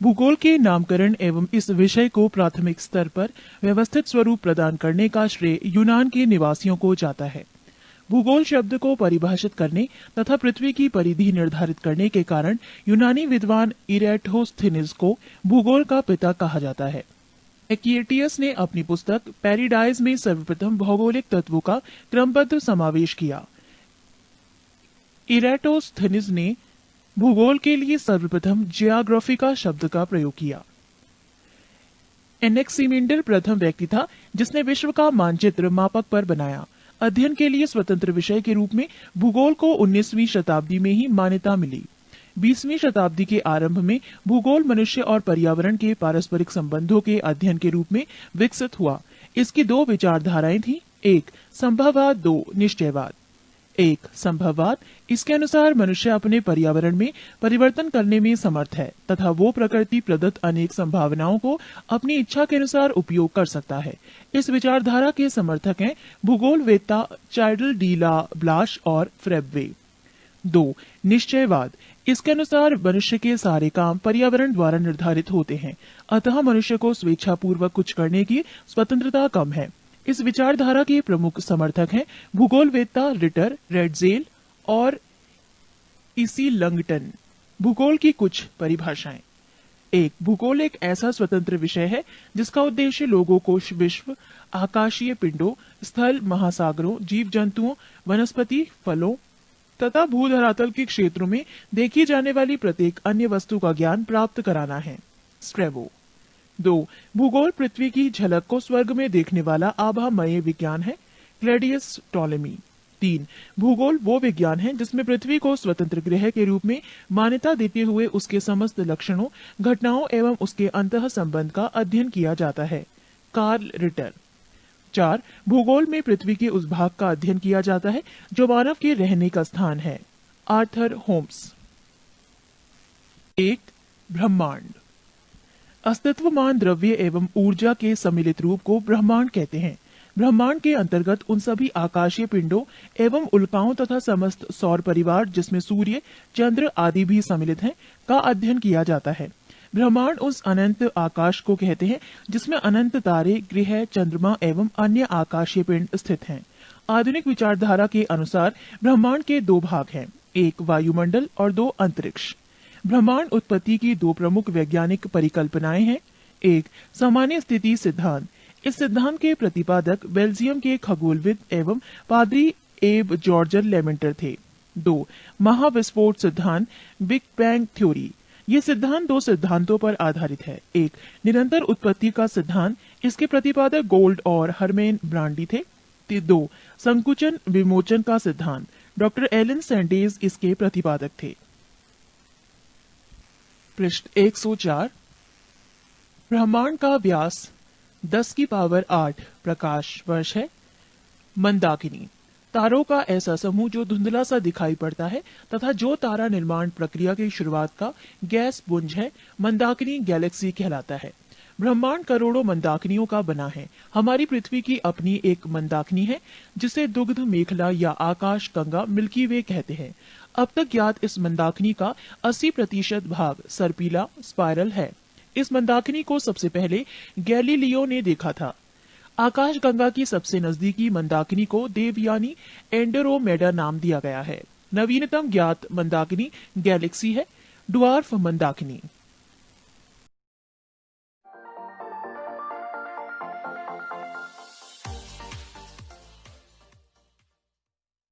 भूगोल के नामकरण एवं इस विषय को प्राथमिक स्तर पर व्यवस्थित स्वरूप प्रदान करने का श्रेय यूनान के निवासियों को जाता है। भूगोल शब्द को परिभाषित करने तथा पृथ्वी की परिधि निर्धारित करने के कारण यूनानी विद्वान इरेटोस्थेनिस को भूगोल का पिता कहा जाता है। एक्टियस ने अपनी पुस्तक पैराडाइज में सर्वप्रथम भौगोलिक तत्वों का क्रमबद्ध समावेश किया। इरेटोस्थेनिस ने भूगोल के लिए सर्वप्रथम जियोग्राफिका शब्द का प्रयोग किया। एनेक्सिमेंडर प्रथम व्यक्ति था जिसने विश्व का मानचित्र मापक पर बनाया। अध्ययन के लिए स्वतंत्र विषय के रूप में भूगोल को 19वीं शताब्दी में ही मान्यता मिली। 20वीं शताब्दी के आरंभ में भूगोल मनुष्य और पर्यावरण के पारस्परिक संबंधों के अध्ययन के रूप में विकसित हुआ। इसकी दो विचारधाराएं थीं, एक संभववाद, दो निश्चयवाद। एक संभववाद, इसके अनुसार मनुष्य अपने पर्यावरण में परिवर्तन करने में समर्थ है तथा वो प्रकृति प्रदत्त अनेक संभावनाओं को अपनी इच्छा के अनुसार उपयोग कर सकता है। इस विचारधारा के समर्थक हैं भूगोलवेत्ता चार्ल्स डी ला ब्लाश और फ्रेब्वे। दो निश्चयवाद, इसके अनुसार मनुष्य के सारे काम पर्यावरण द्वारा निर्धारित होते हैं, अतः मनुष्य को स्वेच्छापूर्वक कुछ करने की स्वतंत्रता कम है। इस विचारधारा के प्रमुख समर्थक हैं भूगोलवेत्ता रिटर, रेडजेल और इसी लंगटन। भूगोल की कुछ परिभाषाएं। एक, भूगोल एक ऐसा स्वतंत्र विषय है जिसका उद्देश्य लोगों को विश्व, आकाशीय पिंडों, स्थल, महासागरों, जीव जंतुओं, वनस्पति, फलों तथा भूधरातल के क्षेत्रों में देखी जाने वाली प्रत्येक अन्य वस्तु का ज्ञान प्राप्त कराना है। स्ट्रेबो। दो, भूगोल पृथ्वी की झलक को स्वर्ग में देखने वाला आभामय विज्ञान है। क्लैडियस टॉलेमी। तीन, भूगोल वो विज्ञान है जिसमें पृथ्वी को स्वतंत्र ग्रह के रूप में मान्यता देते हुए उसके समस्त लक्षणों, घटनाओं एवं उसके अंतः संबंध का अध्ययन किया जाता है। Carl Ritter. चार, भूगोल में पृथ्वी के उस भाग का अध्ययन किया जाता है जो मानव के रहने का स्थान है। Arthur Holmes. एक, ब्रह्मांड। अस्तित्वमान द्रव्य एवं ऊर्जा के सम्मिलित रूप को ब्रह्मांड कहते हैं। ब्रह्मांड के अंतर्गत उन सभी आकाशीय पिंडों एवं उल्काओं तथा समस्त सौर परिवार जिसमें सूर्य, चंद्र आदि भी सम्मिलित हैं, का अध्ययन किया जाता है। ब्रह्मांड उस अनंत आकाश को कहते हैं जिसमें अनंत तारे, ग्रह, चंद्रमा एवं अन्य आकाशीय पिंड स्थित हैं। आधुनिक विचारधारा के अनुसार ब्रह्मांड के दो भाग हैं, एक वायुमंडल और दो अंतरिक्ष। ब्रह्मांड उत्पत्ति की दो प्रमुख वैज्ञानिक परिकल्पनाएं हैं। एक, सामान्य स्थिति सिद्धांत। इस सिद्धांत के प्रतिपादक बेल्जियम के खगोलविद एवं पादरी एब जॉर्जर लेमेंटर थे। दो, महाविस्फोट सिद्धांत, बिग बैंग थ्योरी। ये सिद्धांत दो सिद्धांतों पर आधारित है। एक, निरंतर उत्पत्ति का सिद्धांत, इसके प्रतिपादक गोल्ड और हरमेन ब्रांडी थे। दो, संकुचन विमोचन का सिद्धांत, डॉक्टर एलन सैंडेज इसके प्रतिपादक थे। पृष्ठ 104। ब्रह्मांड का व्यास 10⁸ प्रकाश वर्ष है। मंदाकिनी, तारों का ऐसा समूह जो धुंधला सा दिखाई पड़ता है तथा जो तारा निर्माण प्रक्रिया की शुरुआत का गैस पुंज है, मंदाकिनी गैलेक्सी कहलाता है। ब्रह्मांड करोड़ों मंदाकिनियों का बना है। हमारी पृथ्वी की अपनी एक मंदाकिनी है जिसे दुग्ध मेखला या आकाश गंगा मिल्की वे कहते हैं। अब तक ज्ञात इस मंदाकिनी का 80% भाग सर्पिला स्पाइरल है। इस मंदाकिनी को सबसे पहले गैलीलियो ने देखा था। आकाश गंगा की सबसे नजदीकी मंदाकिनी को देवयानी एंड्रोमेडा नाम दिया गया है। नवीनतम ज्ञात मंदाकिनी गैलेक्सी है, ड्वार्फ मंदाकिनी।